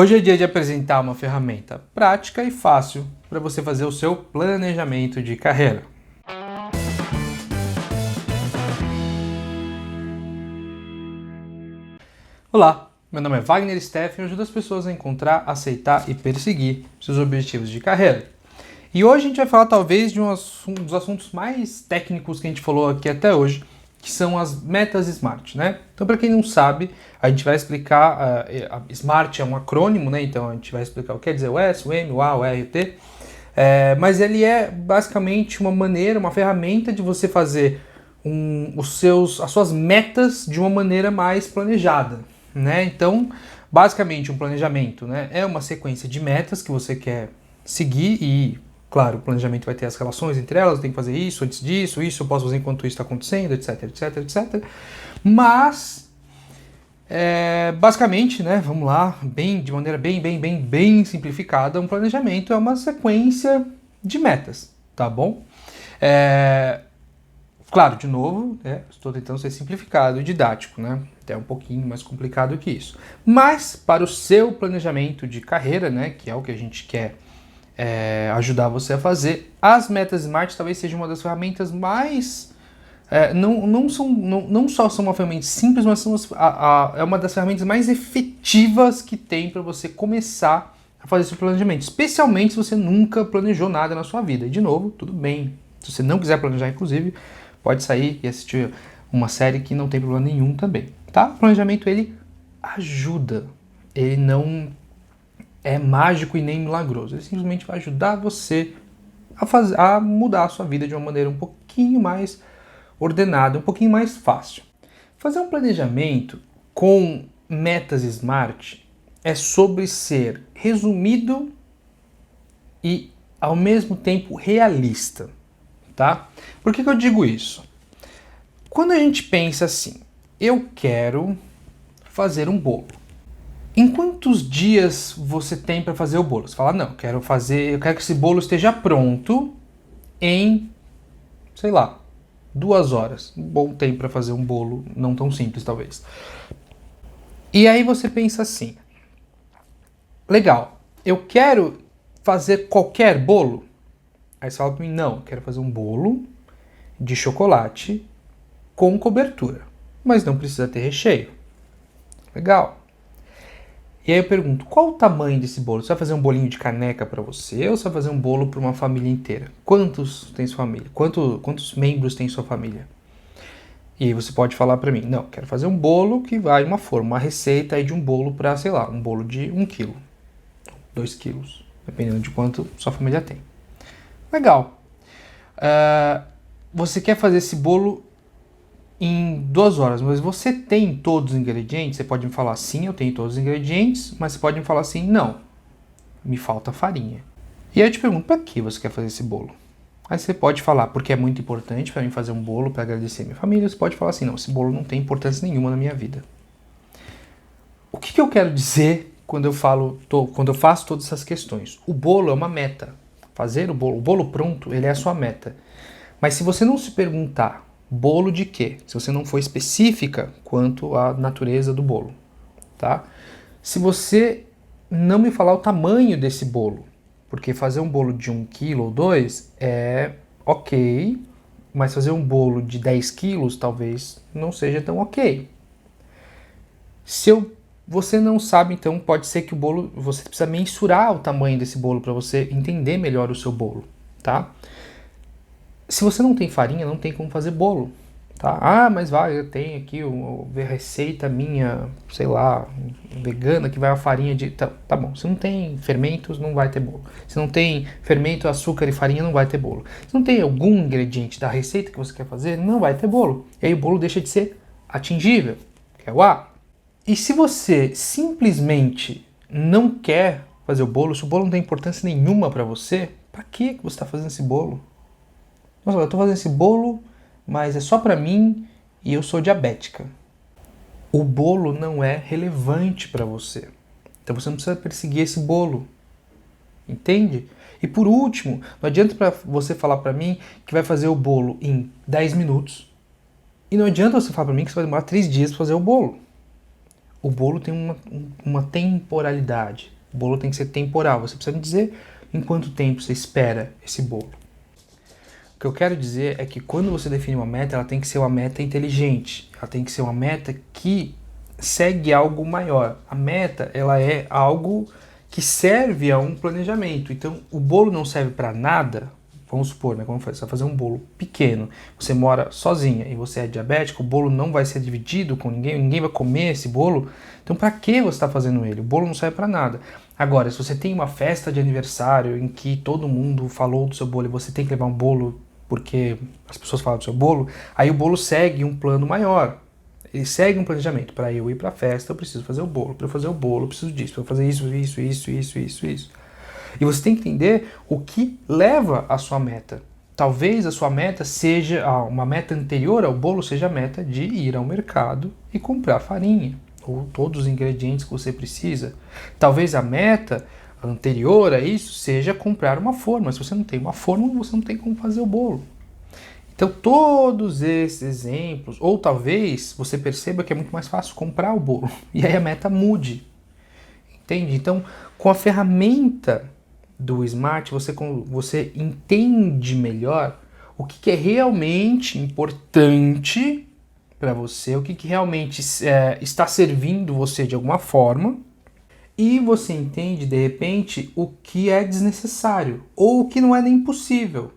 Hoje é dia de apresentar uma ferramenta prática e fácil para você fazer o seu planejamento de carreira. Olá, meu nome é Wagner Steffen e ajudo as pessoas a encontrar, aceitar e perseguir seus objetivos de carreira. E hoje a gente vai falar talvez de um dos assuntos mais técnicos que a gente falou aqui até hoje, que são as metas SMART, né? Então, para quem não sabe, a gente vai explicar, a SMART é um acrônimo, né? Então a gente vai explicar o que quer dizer o S, o M, o A, o R e o T. Mas ele é basicamente uma maneira, uma ferramenta de você fazer as suas metas de uma maneira mais planejada, né? Então, basicamente um planejamento, né, é uma sequência de metas que você quer seguir e, claro, o planejamento vai ter as relações entre elas, tem que fazer isso antes disso, isso eu posso fazer enquanto isso está acontecendo, etc, etc, etc. Mas, basicamente, né, vamos lá, de maneira bem simplificada, um planejamento é uma sequência de metas, tá bom? Claro, de novo, estou tentando ser simplificado e didático, né? Até um pouquinho mais complicado que isso. Mas, para o seu planejamento de carreira, né, que é o que a gente quer ajudar você a fazer, as metas SMART talvez seja uma das ferramentas mais... não só são uma ferramenta simples, mas é uma das ferramentas mais efetivas que tem para você começar a fazer esse planejamento. Especialmente se você nunca planejou nada na sua vida. E, de novo, tudo bem. Se você não quiser planejar, inclusive, pode sair e assistir uma série que não tem problema nenhum também, tá? O planejamento, ele ajuda. Ele não é mágico e nem milagroso. Ele simplesmente vai ajudar você a mudar a sua vida de uma maneira um pouquinho mais ordenada, um pouquinho mais fácil. Fazer um planejamento com metas SMART é sobre ser resumido e, ao mesmo tempo, realista. Tá? Por que eu digo isso? Quando a gente pensa assim, eu quero fazer um bolo. Em quantos dias você tem para fazer o bolo? Você fala, não, eu quero que esse bolo esteja pronto em, sei lá, 2 horas. Um bom tempo para fazer um bolo, não tão simples talvez. E aí você pensa assim, legal, eu quero fazer qualquer bolo? Aí você fala para mim, não, eu quero fazer um bolo de chocolate com cobertura, mas não precisa ter recheio. Legal. E aí eu pergunto, qual o tamanho desse bolo? Você vai fazer um bolinho de caneca para você ou você vai fazer um bolo para uma família inteira? Quantos tem sua família? Quantos membros tem sua família? E aí você pode falar para mim, não, quero fazer um bolo que vai uma forma, uma receita aí de um bolo para, sei lá, um bolo de 1 quilo, 2 quilos, dependendo de quanto sua família tem. Legal. Você quer fazer esse bolo em 2 horas, mas você tem todos os ingredientes? Você pode me falar, sim, eu tenho todos os ingredientes, mas você pode me falar assim, não, me falta farinha. E aí eu te pergunto, para que você quer fazer esse bolo? Aí você pode falar, porque é muito importante para mim fazer um bolo para agradecer a minha família. Você pode falar assim, não, esse bolo não tem importância nenhuma na minha vida. O que eu quero dizer quando eu faço todas essas questões? O bolo é uma meta. Fazer o bolo pronto, ele é a sua meta. Mas se você não se perguntar, bolo de quê? Se você não for específica quanto à natureza do bolo, tá? Se você não me falar o tamanho desse bolo, porque fazer um bolo de 1 quilo ou 2 é ok, mas fazer um bolo de 10 quilos talvez não seja tão ok. Você não sabe, então pode ser que o bolo, você precisa mensurar o tamanho desse bolo para você entender melhor o seu bolo, tá? Se você não tem farinha, não tem como fazer bolo, tá? Ah, mas vai, eu tenho aqui a receita minha, sei lá, vegana, que vai a farinha de... Tá bom, se não tem fermentos, não vai ter bolo. Se não tem fermento, açúcar e farinha, não vai ter bolo. Se não tem algum ingrediente da receita que você quer fazer, não vai ter bolo. E aí o bolo deixa de ser atingível, que é o A. E se você simplesmente não quer fazer o bolo, se o bolo não tem importância nenhuma para você, para que você está fazendo esse bolo? Nossa, eu estou fazendo esse bolo, mas é só para mim e eu sou diabética. O bolo não é relevante para você. Então você não precisa perseguir esse bolo. Entende? E por último, não adianta você falar para mim que vai fazer o bolo em 10 minutos. E não adianta você falar para mim que você vai demorar 3 dias para fazer o bolo. O bolo tem uma temporalidade. O bolo tem que ser temporal. Você precisa me dizer em quanto tempo você espera esse bolo. O que eu quero dizer é que quando você define uma meta, ela tem que ser uma meta inteligente. Ela tem que ser uma meta que segue algo maior. A meta, ela é algo que serve a um planejamento. Então, o bolo não serve para nada. Vamos supor, né? Como você vai fazer um bolo pequeno, você mora sozinha e você é diabético, o bolo não vai ser dividido com ninguém, ninguém vai comer esse bolo. Então, para que você está fazendo ele? O bolo não serve para nada. Agora, se você tem uma festa de aniversário em que todo mundo falou do seu bolo e você tem que levar um bolo porque as pessoas falam do seu bolo, aí o bolo segue um plano maior. Ele segue um planejamento. Para eu ir para a festa, eu preciso fazer o bolo. Para eu fazer o bolo, eu preciso disso. Para eu fazer isso. E você tem que entender o que leva à sua meta. Talvez a sua meta seja, uma meta anterior ao bolo seja a meta de ir ao mercado e comprar farinha, ou todos os ingredientes que você precisa. Talvez a meta anterior a isso seja comprar uma forma. Se você não tem uma forma, você não tem como fazer o bolo. Então, todos esses exemplos, ou talvez você perceba que é muito mais fácil comprar o bolo, e aí a meta mude. Entende? Então, com a ferramenta do Smart, você entende melhor o que é realmente importante para você, o que realmente está servindo você de alguma forma, e você entende, de repente, o que é desnecessário, ou o que não é nem possível,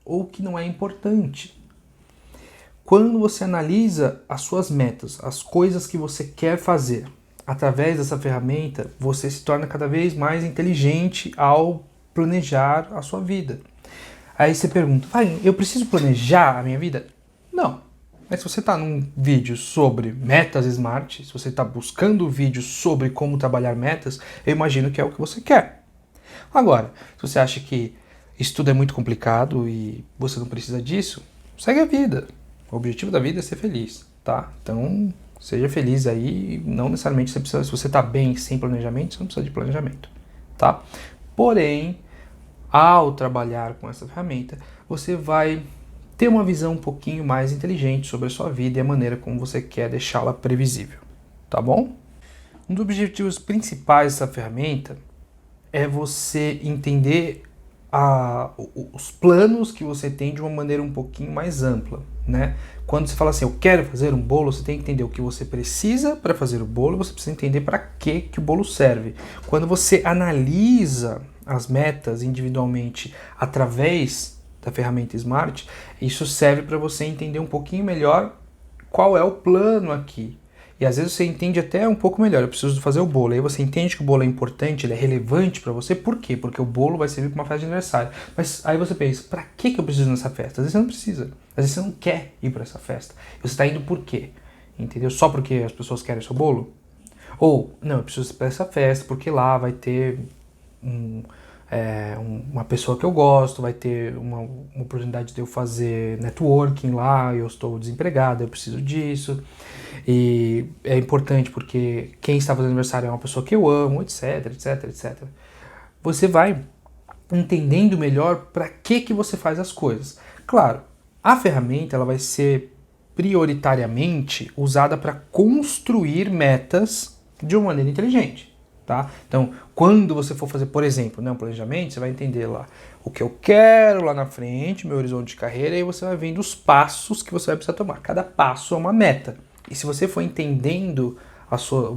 ou o que não é importante. Quando você analisa as suas metas, as coisas que você quer fazer, através dessa ferramenta, você se torna cada vez mais inteligente ao planejar a sua vida. Aí você pergunta, eu preciso planejar a minha vida? Não. Mas se você está num vídeo sobre metas smart, se você está buscando vídeos sobre como trabalhar metas, eu imagino que é o que você quer. Agora, se você acha que isso tudo é muito complicado e você não precisa disso, segue a vida. O objetivo da vida é ser feliz, tá? Então, seja feliz aí, não necessariamente você precisa, se você está bem sem planejamento, você não precisa de planejamento, tá? Porém, ao trabalhar com essa ferramenta, você vai ter uma visão um pouquinho mais inteligente sobre a sua vida e a maneira como você quer deixá-la previsível, tá bom? Um dos objetivos principais dessa ferramenta é você entender os planos que você tem de uma maneira um pouquinho mais ampla, né? Quando você fala assim, eu quero fazer um bolo, você tem que entender o que você precisa para fazer o bolo, você precisa entender para que o bolo serve. Quando você analisa as metas individualmente através da ferramenta Smart, isso serve para você entender um pouquinho melhor qual é o plano aqui. E às vezes você entende até um pouco melhor, eu preciso fazer o bolo. Aí você entende que o bolo é importante, ele é relevante para você. Por quê? Porque o bolo vai servir para uma festa de aniversário. Mas aí você pensa, para que eu preciso nessa festa? Às vezes você não precisa. Às vezes você não quer ir para essa festa. Você está indo por quê? Entendeu? Só porque as pessoas querem o seu bolo? Ou, não, eu preciso ir para essa festa porque lá vai ter uma pessoa que eu gosto, vai ter uma oportunidade de eu fazer networking lá, eu estou desempregado, eu preciso disso. E é importante porque quem está fazendo aniversário é uma pessoa que eu amo, etc. Você vai entendendo melhor para que você faz as coisas. Claro, a ferramenta ela vai ser prioritariamente usada para construir metas de uma maneira inteligente. Tá? Então, quando você for fazer, por exemplo, um planejamento, você vai entender lá o que eu quero lá na frente, meu horizonte de carreira, e aí você vai vendo os passos que você vai precisar tomar. Cada passo é uma meta. E se você for entendendo,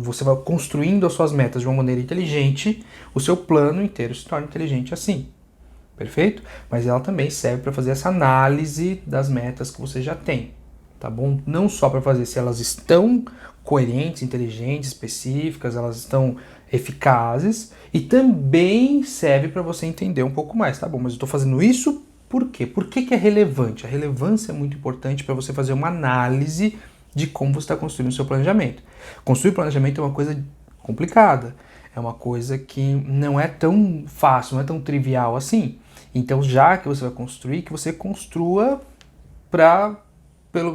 você vai construindo as suas metas de uma maneira inteligente, o seu plano inteiro se torna inteligente assim. Perfeito? Mas ela também serve para fazer essa análise das metas que você já tem. Tá bom? Não só para fazer se elas estão coerentes, inteligentes, específicas, elas estão eficazes, e também serve para você entender um pouco mais, tá bom? Mas eu estou fazendo isso por quê? Por que é relevante? A relevância é muito importante para você fazer uma análise de como você está construindo o seu planejamento. Construir planejamento é uma coisa complicada, é uma coisa que não é tão fácil, não é tão trivial assim. Então, já que você vai construir, que você construa para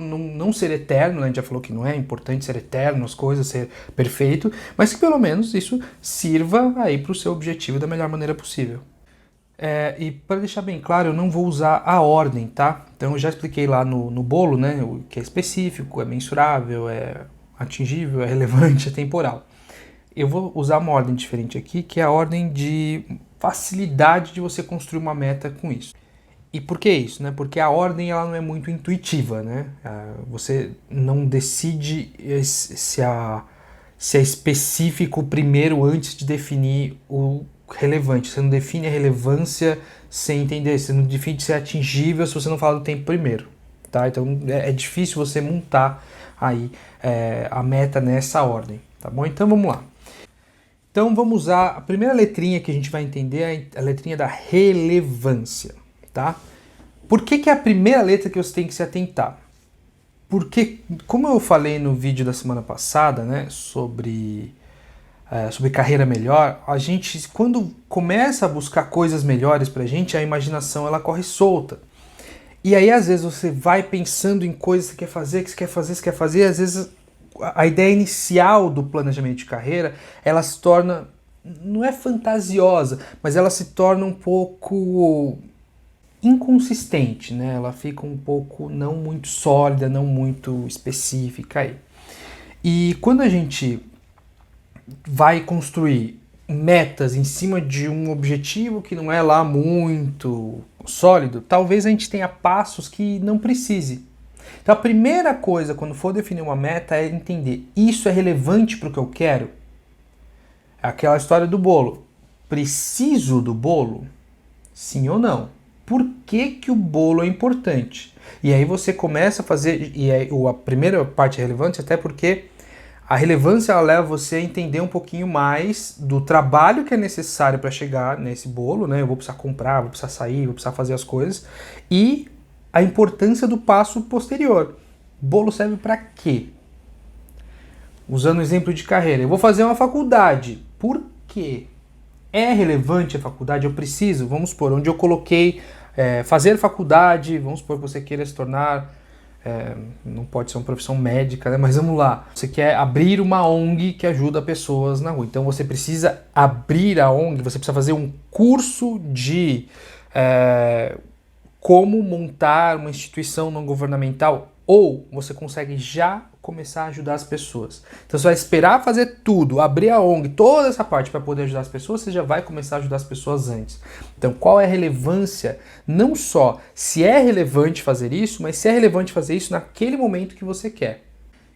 não ser eterno, né? A gente já falou que não é importante ser eterno, as coisas, ser perfeito, mas que pelo menos isso sirva aí para o seu objetivo da melhor maneira possível. E para deixar bem claro, eu não vou usar a ordem, tá? Então eu já expliquei lá no bolo, né? O que é específico, é mensurável, é atingível, é relevante, é temporal. Eu vou usar uma ordem diferente aqui, que é a ordem de facilidade de você construir uma meta com isso. E por que isso? Né? Porque a ordem ela não é muito intuitiva, né? Você não decide se é específico primeiro antes de definir o relevante. Você não define a relevância sem entender. Você não define se é atingível se você não fala do tempo primeiro. Tá? Então é difícil você montar aí a meta nessa ordem. Tá bom? Então vamos lá. Então vamos usar a primeira letrinha que a gente vai entender, a letrinha da relevância. Tá? Por que é a primeira letra que você tem que se atentar? Porque, como eu falei no vídeo da semana passada, né, sobre carreira melhor, a gente, quando começa a buscar coisas melhores pra gente, a imaginação ela corre solta. E aí, às vezes, você vai pensando em coisas que você quer fazer, e às vezes a ideia inicial do planejamento de carreira, ela se torna, não é fantasiosa, mas ela se torna um pouco inconsistente, né? Ela fica um pouco não muito sólida, não muito específica aí. E quando a gente vai construir metas em cima de um objetivo que não é lá muito sólido, talvez a gente tenha passos que não precise. Então a primeira coisa quando for definir uma meta é entender, isso é relevante para o que eu quero? É aquela história do bolo. Preciso do bolo? Sim ou não? Por que o bolo é importante? E aí você começa a fazer, e aí a primeira parte é relevante, até porque a relevância ela leva você a entender um pouquinho mais do trabalho que é necessário para chegar nesse bolo, né? Eu vou precisar comprar, vou precisar sair, vou precisar fazer as coisas, e a importância do passo posterior. O bolo serve para quê? Usando o exemplo de carreira, eu vou fazer uma faculdade. Por quê? É relevante a faculdade? Eu preciso? Vamos supor, onde eu coloquei fazer faculdade, vamos supor que você queira se tornar, não pode ser uma profissão médica, né? Mas vamos lá, você quer abrir uma ONG que ajuda pessoas na rua, então você precisa abrir a ONG, você precisa fazer um curso de como montar uma instituição não governamental, ou você consegue já começar a ajudar as pessoas. Então você vai esperar fazer tudo, abrir a ONG, toda essa parte para poder ajudar as pessoas, você já vai começar a ajudar as pessoas antes. Então qual é a relevância? Não só se é relevante fazer isso, mas se é relevante fazer isso naquele momento que você quer.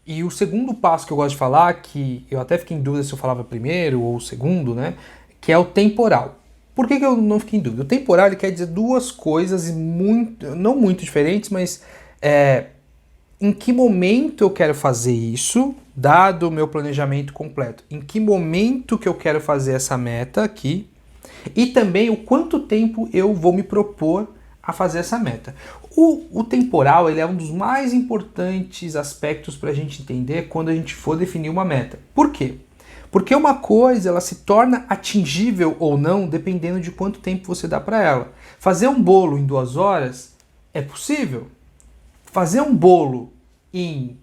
E o segundo passo que eu gosto de falar, que eu até fiquei em dúvida se eu falava primeiro ou segundo, né, que é o temporal. Por que eu não fiquei em dúvida? O temporal ele quer dizer duas coisas não muito diferentes, mas em que momento eu quero fazer isso, dado o meu planejamento completo. Em que momento que eu quero fazer essa meta aqui. E também o quanto tempo eu vou me propor a fazer essa meta. O temporal ele é um dos mais importantes aspectos para a gente entender quando a gente for definir uma meta. Por quê? Porque uma coisa ela se torna atingível ou não dependendo de quanto tempo você dá para ela. Fazer um bolo em 2 horas é possível. Fazer um bolo em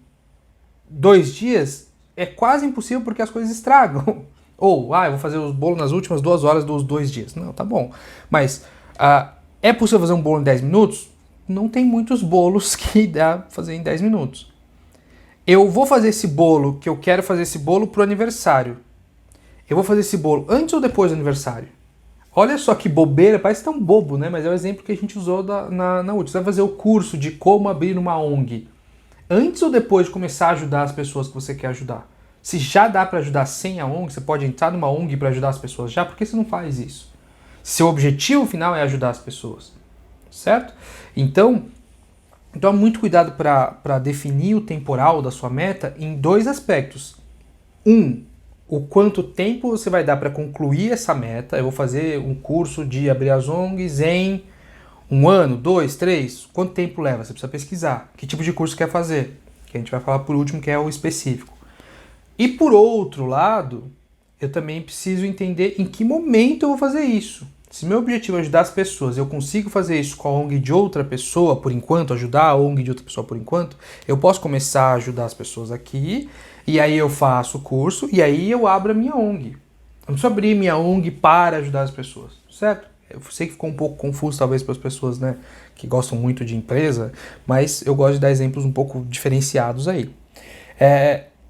2 dias é quase impossível porque as coisas estragam. Ou, eu vou fazer os bolos nas últimas 2 horas dos 2 dias. Não, tá bom. Mas é possível fazer um bolo em 10 minutos? Não tem muitos bolos que dá pra fazer em 10 minutos. Eu vou fazer esse bolo, que eu quero fazer esse bolo pro aniversário. Eu vou fazer esse bolo antes ou depois do aniversário? Olha só que bobeira, parece tão bobo, né? Mas é o exemplo que a gente usou na última. Você vai fazer o curso de como abrir uma ONG. Antes ou depois de começar a ajudar as pessoas que você quer ajudar? Se já dá para ajudar sem a ONG, você pode entrar numa ONG para ajudar as pessoas já, por que você não faz isso? Seu objetivo final é ajudar as pessoas, certo? Então tome muito cuidado para definir o temporal da sua meta em 2 aspectos. O quanto tempo você vai dar para concluir essa meta. Eu vou fazer um curso de abrir as ONGs em 1 ano, 2, 3. Quanto tempo leva? Você precisa pesquisar. Que tipo de curso quer fazer? Que a gente vai falar por último, que é o específico. E por outro lado, eu também preciso entender em que momento eu vou fazer isso. Se meu objetivo é ajudar as pessoas, eu consigo fazer isso com a ONG de outra pessoa por enquanto, ajudar a ONG de outra pessoa por enquanto, eu posso começar a ajudar as pessoas aqui, e aí eu faço o curso, e aí eu abro a minha ONG. Eu não preciso abrir minha ONG para ajudar as pessoas, certo? Eu sei que ficou um pouco confuso talvez para as pessoas, né, que gostam muito de empresa, mas eu gosto de dar exemplos um pouco diferenciados aí.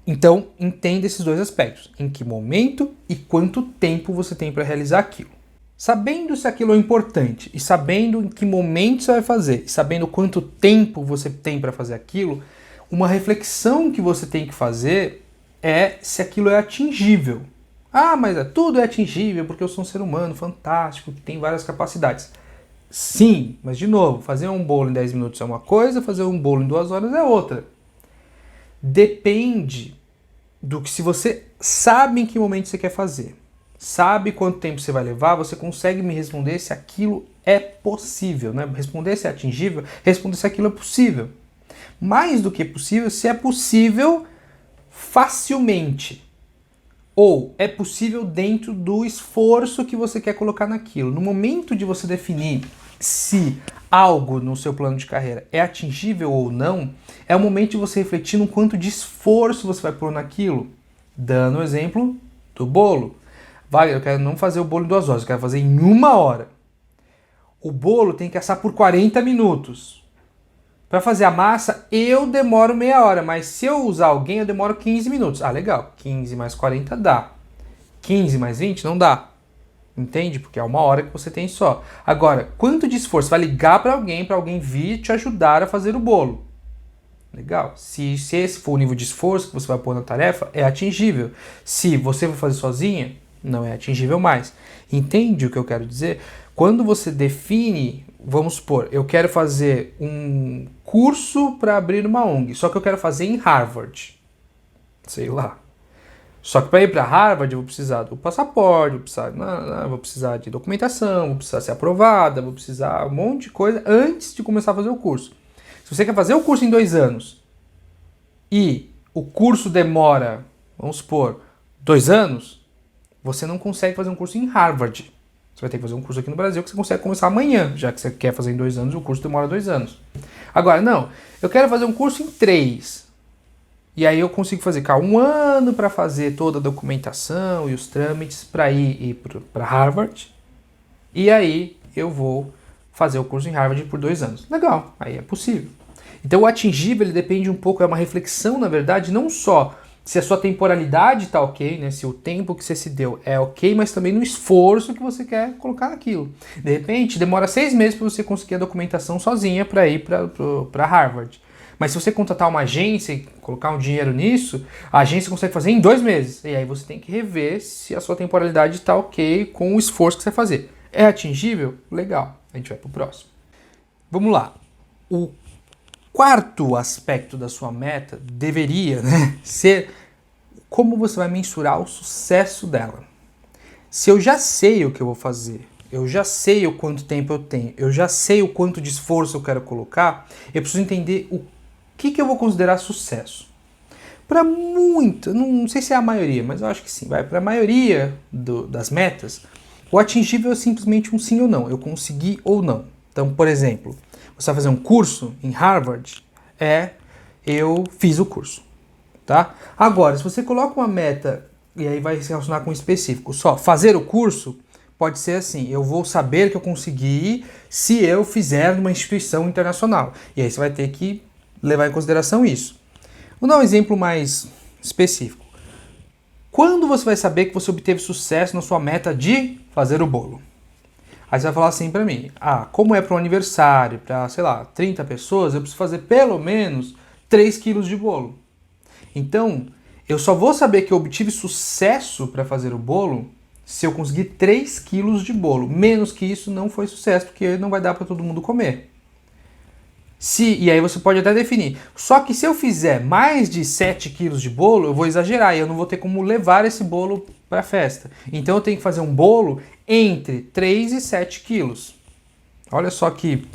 Então, entenda esses dois aspectos. Em que momento e quanto tempo você tem para realizar aquilo. Sabendo se aquilo é importante e sabendo em que momento você vai fazer, e sabendo quanto tempo você tem para fazer aquilo, uma reflexão que você tem que fazer é se aquilo é atingível. Ah, mas tudo é atingível porque eu sou um ser humano fantástico que tem várias capacidades. Sim, mas de novo, fazer um bolo em 10 minutos é uma coisa, fazer um bolo em 2 horas é outra. Depende do que, se você sabe em que momento você quer fazer, sabe quanto tempo você vai levar, você consegue me responder se aquilo é possível, né? Responder se é atingível, responder se aquilo é possível. Mais do que possível, se é possível facilmente. Ou é possível dentro do esforço que você quer colocar naquilo. No momento de você definir se algo no seu plano de carreira é atingível ou não, é o momento de você refletir no quanto de esforço você vai pôr naquilo. Dando o exemplo do bolo. Vai, eu quero não fazer o bolo em 2 horas, eu quero fazer em 1 hora. O bolo tem que assar por 40 minutos. Para fazer a massa, eu demoro meia hora, mas se eu usar alguém, eu demoro 15 minutos. Ah, legal. 15 mais 40 dá. 15 mais 20 não dá. Entende? Porque é 1 hora que você tem só. Agora, quanto de esforço? Vai ligar para alguém vir te ajudar a fazer o bolo. Legal. Se esse for o nível de esforço que você vai pôr na tarefa, é atingível. Se você for fazer sozinha, não é atingível mais. Entende o que eu quero dizer? Quando você define, vamos supor, eu quero fazer um curso para abrir uma ONG, só que eu quero fazer em Harvard. Sei lá. Só que para ir para Harvard eu vou precisar do passaporte, vou precisar de documentação, vou precisar ser aprovada, vou precisar um monte de coisa antes de começar a fazer o curso. Se você quer fazer o curso em 2 anos e o curso demora, vamos supor, 2 anos, você não consegue fazer um curso em Harvard. Você vai ter que fazer um curso aqui no Brasil que você consegue começar amanhã, já que você quer fazer em 2 anos, o curso demora 2 anos. Agora, não, eu quero fazer um curso em 3. E aí eu consigo fazer 1 ano para fazer toda a documentação e os trâmites para ir para Harvard. E aí eu vou fazer o curso em Harvard por 2 anos. Legal, aí é possível. Então o atingível ele depende um pouco, é uma reflexão na verdade, não só se a sua temporalidade está ok, né, se o tempo que você se deu é ok, mas também no esforço que você quer colocar naquilo. De repente demora 6 meses para você conseguir a documentação sozinha para ir para Harvard. Mas se você contratar uma agência e colocar um dinheiro nisso, a agência consegue fazer em 2 meses. E aí você tem que rever se a sua temporalidade está ok com o esforço que você vai fazer. É atingível? Legal. A gente vai para o próximo. Vamos lá. O quarto aspecto da sua meta deveria, ser como você vai mensurar o sucesso dela. Se eu já sei o que eu vou fazer, eu já sei o quanto tempo eu tenho, eu já sei o quanto de esforço eu quero colocar, eu preciso entender o que eu vou considerar sucesso. Para muito, não sei se é a maioria, mas eu acho que sim, para a maioria das metas, o atingível é simplesmente um sim ou não, eu consegui ou não. Então, por exemplo, você vai fazer um curso em Harvard, eu fiz o curso, tá? Agora, se você coloca uma meta, e aí vai se relacionar com um específico, só fazer o curso, pode ser assim, eu vou saber que eu consegui se eu fizer numa instituição internacional. E aí você vai ter que levar em consideração isso. Vou dar um exemplo mais específico. Quando você vai saber que você obteve sucesso na sua meta de fazer o bolo? Aí você vai falar assim pra mim, como é para um aniversário, para, 30 pessoas, eu preciso fazer pelo menos 3 quilos de bolo. Então, eu só vou saber que eu obtive sucesso para fazer o bolo se eu conseguir 3 quilos de bolo. Menos que isso não foi sucesso, porque não vai dar para todo mundo comer. E aí você pode até definir. Só que se eu fizer mais de 7 quilos de bolo, eu vou exagerar e eu não vou ter como levar esse bolo para a festa. Então eu tenho que fazer um bolo entre 3 e 7 quilos. Olha só que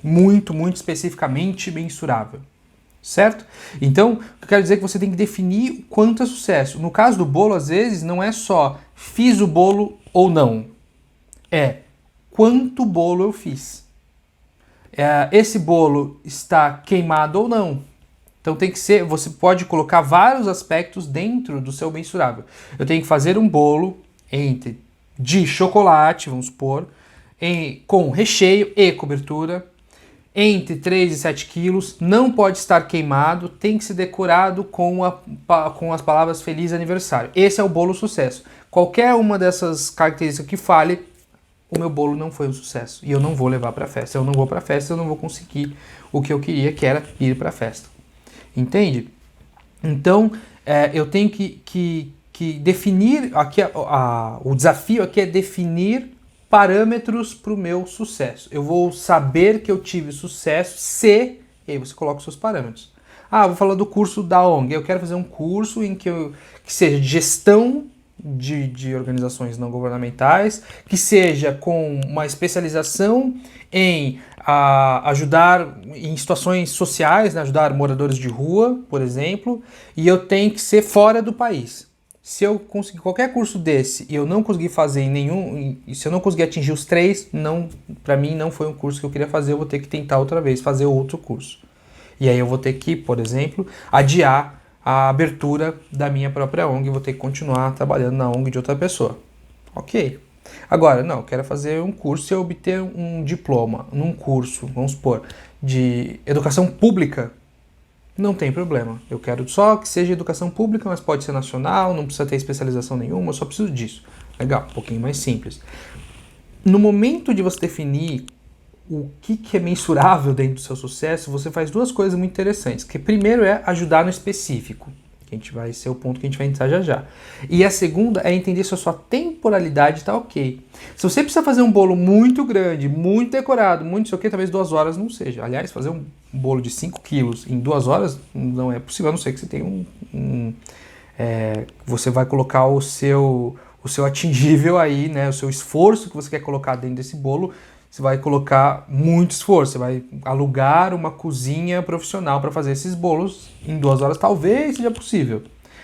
muito especificamente mensurável. Certo? Então, eu quero dizer que você tem que definir o quanto é sucesso. No caso do bolo, às vezes, não é só fiz o bolo ou não. É quanto bolo eu fiz. Esse bolo está queimado ou não. Então tem que ser, você pode colocar vários aspectos dentro do seu mensurável. Eu tenho que fazer um bolo de chocolate, vamos supor, com recheio e cobertura. entre 3 e 7 quilos, não pode estar queimado, tem que ser decorado com as palavras Feliz Aniversário. Esse é o bolo sucesso. Qualquer uma dessas características que fale, o meu bolo não foi um sucesso. E eu não vou levar para a festa. Eu não vou para a festa, eu não vou conseguir o que eu queria, que era ir para a festa. Entende? Então, eu tenho que definir, aqui o desafio aqui é definir parâmetros para o meu sucesso. Eu vou saber que eu tive sucesso se, e aí você coloca os seus parâmetros. Vou falar do curso da ONG. Eu quero fazer um curso que seja de gestão de organizações não governamentais, que seja com uma especialização em ajudar em situações sociais, né, ajudar moradores de rua, por exemplo, e eu tenho que ser fora do país. Se eu conseguir qualquer curso desse e eu não conseguir fazer e se eu não conseguir atingir os 3, para mim não foi um curso que eu queria fazer, eu vou ter que tentar outra vez fazer outro curso. E aí eu vou ter que, por exemplo, adiar a abertura da minha própria ONG, vou ter que continuar trabalhando na ONG de outra pessoa. Ok. Agora, não, eu quero fazer um curso e obter um diploma num curso, vamos supor, de educação pública. Não tem problema. Eu quero só que seja educação pública, mas pode ser nacional, não precisa ter especialização nenhuma, eu só preciso disso. Legal, um pouquinho mais simples. No momento de você definir o que é mensurável dentro do seu sucesso, você faz duas coisas muito interessantes. Que primeiro é ajudar no específico, que a gente vai ser o ponto que a gente vai entrar já já. E a segunda é entender se a sua temporalidade está ok. Se você precisa fazer um bolo muito grande, muito decorado, muito não sei o que, talvez 2 horas não seja. Aliás, fazer um bolo de 5 quilos em 2 horas não é possível, a não ser que você tenha você vai colocar o seu atingível aí, né? O seu esforço que você quer colocar dentro desse bolo, você vai colocar muito esforço, você vai alugar uma cozinha profissional para fazer esses bolos em 2 horas, talvez seja possível.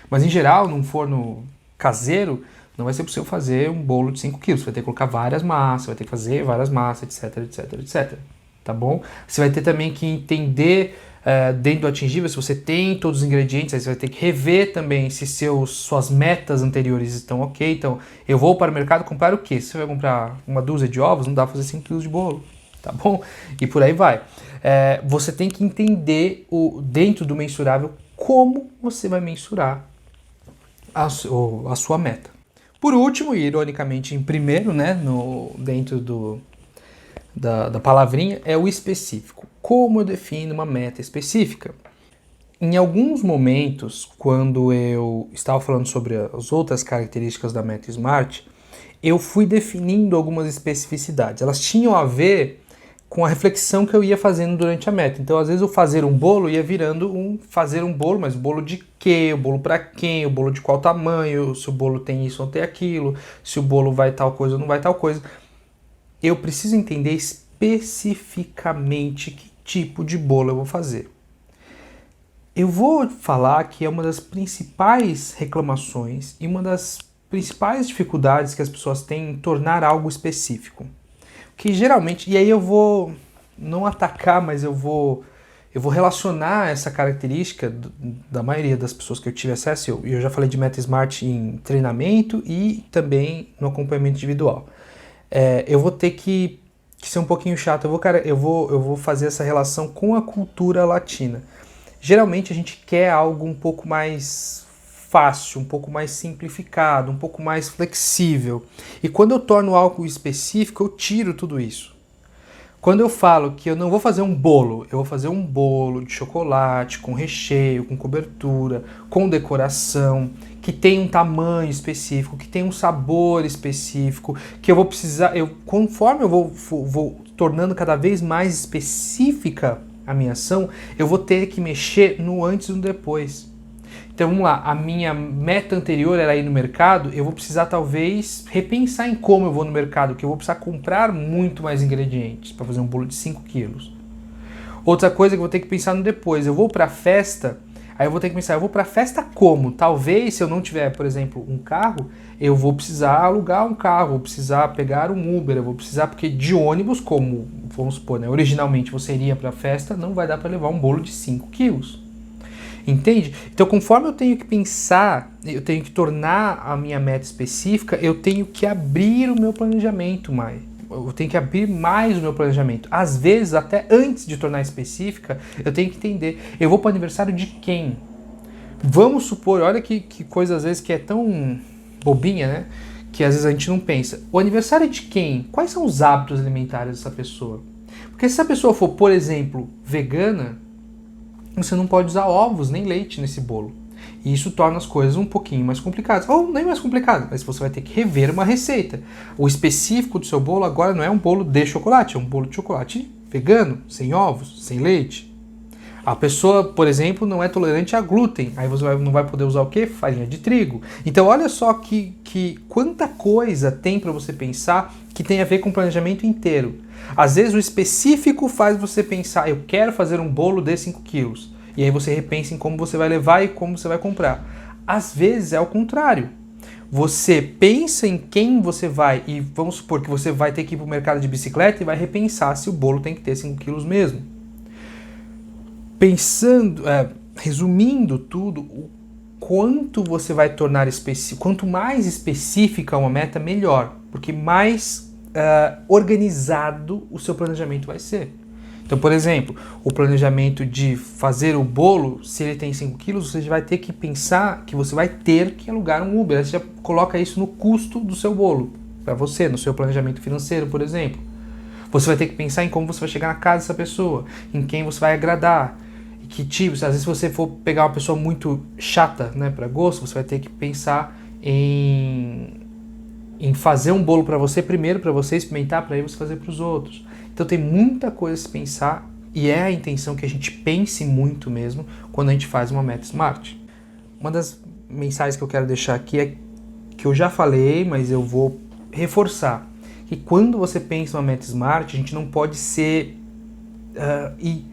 Mas em geral, num forno caseiro, não vai ser possível fazer um bolo de 5 quilos. Você vai ter que colocar várias massas, vai ter que fazer várias massas, etc, etc, etc. Tá bom? Você vai ter também que entender dentro do atingível, se você tem todos os ingredientes, aí você vai ter que rever também se suas metas anteriores estão ok. Então, eu vou para o mercado comprar o quê? Se você vai comprar uma dúzia de ovos, não dá para fazer 5 kg de bolo, tá bom? E por aí vai. Você tem que entender dentro do mensurável como você vai mensurar a sua meta. Por último, e ironicamente em primeiro, né, dentro da palavrinha, é o específico. Como eu defino uma meta específica? Em alguns momentos, quando eu estava falando sobre as outras características da meta SMART, eu fui definindo algumas especificidades. Elas tinham a ver com a reflexão que eu ia fazendo durante a meta. Então, às vezes, o fazer um bolo ia virando fazer um bolo, mas bolo de quê? O bolo para quem? O bolo de qual tamanho? Se o bolo tem isso ou tem aquilo? Se o bolo vai tal coisa ou não vai tal coisa? Eu preciso entender especificamente que tipo de bolo eu vou fazer. Eu vou falar que é uma das principais reclamações e uma das principais dificuldades que as pessoas têm em tornar algo específico. Que geralmente, e aí eu vou não atacar, mas eu vou relacionar essa característica da maioria das pessoas que eu tive acesso, eu já falei de meta SMART em treinamento e também no acompanhamento individual. Eu vou ter que ser um pouquinho chato, eu vou fazer essa relação com a cultura latina. Geralmente a gente quer algo um pouco mais fácil, um pouco mais simplificado, um pouco mais flexível. E quando eu torno algo específico, eu tiro tudo isso. Quando eu falo que eu não vou fazer um bolo, eu vou fazer um bolo de chocolate, com recheio, com cobertura, com decoração, que tem um tamanho específico, que tem um sabor específico, que eu vou precisar, conforme eu vou tornando cada vez mais específica a minha ação, eu vou ter que mexer no antes e no depois. Então vamos lá, a minha meta anterior era ir no mercado, eu vou precisar talvez repensar em como eu vou no mercado, que eu vou precisar comprar muito mais ingredientes para fazer um bolo de 5 quilos. Outra coisa que eu vou ter que pensar no depois, eu vou para a festa, aí eu vou ter que pensar, eu vou para a festa como? Talvez se eu não tiver, por exemplo, um carro, eu vou precisar alugar um carro, vou precisar pegar um Uber, eu vou precisar, porque de ônibus, como vamos supor, né, originalmente você iria para a festa, não vai dar para levar um bolo de 5 quilos. Entende? Então, conforme eu tenho que pensar, eu tenho que tornar a minha meta específica, eu tenho que abrir o meu planejamento eu tenho que abrir mais o meu planejamento. Às vezes, até antes de tornar específica, eu tenho que entender, eu vou para o aniversário de quem? Vamos supor, olha que coisa às vezes que é tão bobinha, né? Que às vezes a gente não pensa. O aniversário de quem? Quais são os hábitos alimentares dessa pessoa? Porque se essa pessoa for, por exemplo, vegana, você não pode usar ovos nem leite nesse bolo. E isso torna as coisas um pouquinho mais complicadas. Ou nem mais complicadas, mas você vai ter que rever uma receita. O específico do seu bolo agora não é um bolo de chocolate, é um bolo de chocolate vegano, sem ovos, sem leite. A pessoa, por exemplo, não é tolerante a glúten. Aí você não vai poder usar o quê? Farinha de trigo. Então olha só que quanta coisa tem para você pensar que tem a ver com o planejamento inteiro. Às vezes o específico faz você pensar, eu quero fazer um bolo de 5 quilos. E aí você repensa em como você vai levar e como você vai comprar. Às vezes é o contrário. Você pensa em quem você vai, e vamos supor que você vai ter que ir para o mercado de bicicleta e vai repensar se o bolo tem que ter 5 quilos mesmo. Resumindo tudo, o quanto você vai tornar específico, quanto mais específica uma meta, melhor, porque mais organizado o seu planejamento vai ser. Então, por exemplo, o planejamento de fazer o bolo, se ele tem 5 quilos, você já vai ter que pensar que você vai ter que alugar um Uber. Você já coloca isso no custo do seu bolo, para você, no seu planejamento financeiro, por exemplo. Você vai ter que pensar em como você vai chegar na casa dessa pessoa, em quem você vai agradar, que tipo, às vezes se você for pegar uma pessoa muito chata, né, para gosto, você vai ter que pensar em fazer um bolo para você primeiro, para você experimentar, para aí você fazer para os outros. Então tem muita coisa a se pensar e é a intenção que a gente pense muito mesmo quando a gente faz uma meta SMART. Uma das mensagens que eu quero deixar aqui é que eu já falei, mas eu vou reforçar, que quando você pensa uma meta SMART, a gente não pode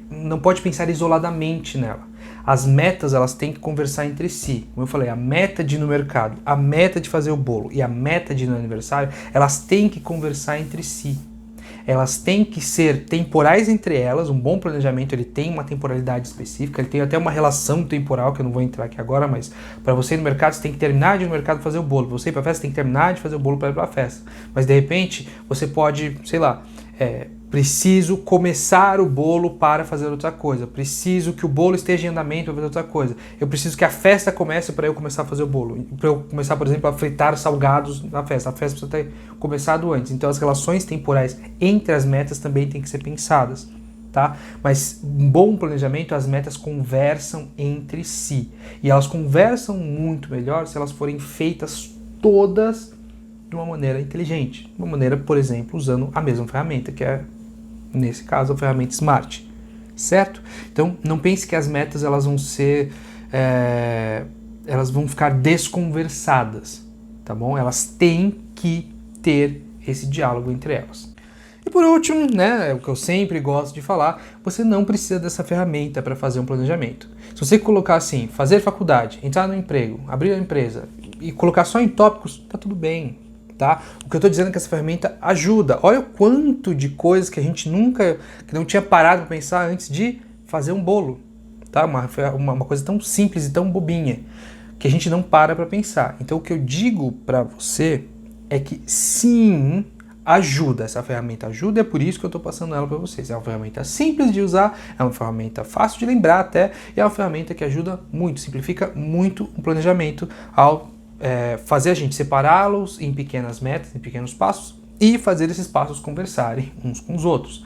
não pode pensar isoladamente nela. As metas, elas têm que conversar entre si. Como eu falei, a meta de ir no mercado, a meta de fazer o bolo e a meta de ir no aniversário, elas têm que conversar entre si. Elas têm que ser temporais entre elas. Um bom planejamento, ele tem uma temporalidade específica, ele tem até uma relação temporal, que eu não vou entrar aqui agora, mas para você ir no mercado, você tem que terminar de ir no mercado fazer o bolo. Para você ir para a festa, você tem que terminar de fazer o bolo para ir para a festa. Mas de repente, você pode, sei lá, preciso começar o bolo para fazer outra coisa. Preciso que o bolo esteja em andamento para fazer outra coisa. Eu preciso que a festa comece para eu começar a fazer o bolo. Para eu começar, por exemplo, a fritar salgados na festa. A festa precisa ter começado antes. Então as relações temporais entre as metas também têm que ser pensadas. Tá? Mas um bom planejamento, as metas conversam entre si. E elas conversam muito melhor se elas forem feitas todas de uma maneira inteligente. Uma maneira, por exemplo, usando a mesma ferramenta, que é, nesse caso, a ferramenta SMART. Certo? Então, não pense que as metas elas vão ser... elas vão ficar desconversadas. Tá bom? Elas têm que ter esse diálogo entre elas. E por último, né, o que eu sempre gosto de falar, você não precisa dessa ferramenta para fazer um planejamento. Se você colocar assim, fazer faculdade, entrar no emprego, abrir a empresa e colocar só em tópicos, tá tudo bem. Tá? O que eu estou dizendo é que essa ferramenta ajuda. Olha o quanto de coisas que a gente que não tinha parado para pensar antes de fazer um bolo. Tá? Uma coisa tão simples e tão bobinha que a gente não para pensar. Então o que eu digo para você é que sim, ajuda. Essa ferramenta ajuda, é por isso que eu estou passando ela para vocês. É uma ferramenta simples de usar, é uma ferramenta fácil de lembrar até, e é uma ferramenta que ajuda muito, simplifica muito o planejamento ao fazer a gente separá-los em pequenas metas, em pequenos passos, e fazer esses passos conversarem uns com os outros.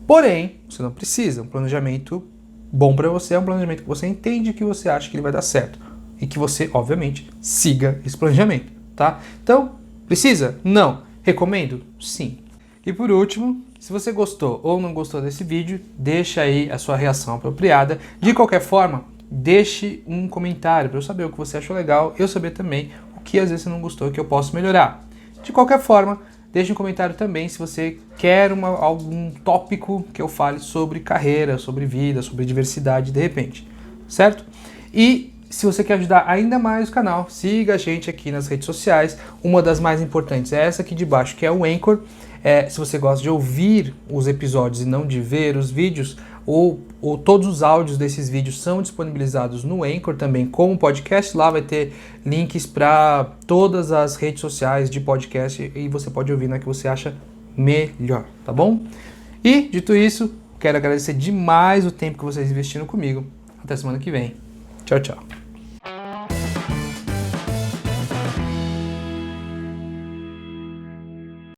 Porém, você não precisa. Um planejamento bom para você é um planejamento que você entende, que você acha que ele vai dar certo. E que você, obviamente, siga esse planejamento. Tá? Então, precisa? Não. Recomendo? Sim. E por último, se você gostou ou não gostou desse vídeo, deixa aí a sua reação apropriada. De qualquer forma, deixe um comentário para eu saber o que você achou legal, eu saber também o que às vezes você não gostou, que eu posso melhorar. De qualquer forma, deixe um comentário também se você quer algum tópico que eu fale sobre carreira, sobre vida, sobre diversidade de repente, certo? E se você quer ajudar ainda mais o canal, siga a gente aqui nas redes sociais. Uma das mais importantes é essa aqui de baixo, que é o Anchor. Se você gosta de ouvir os episódios e não de ver os vídeos, ou todos os áudios desses vídeos são disponibilizados no Anchor também como podcast. Lá vai ter links para todas as redes sociais de podcast e você pode ouvir na que você acha melhor, tá bom? E, dito isso, quero agradecer demais o tempo que vocês investiram comigo. Até semana que vem. Tchau, tchau.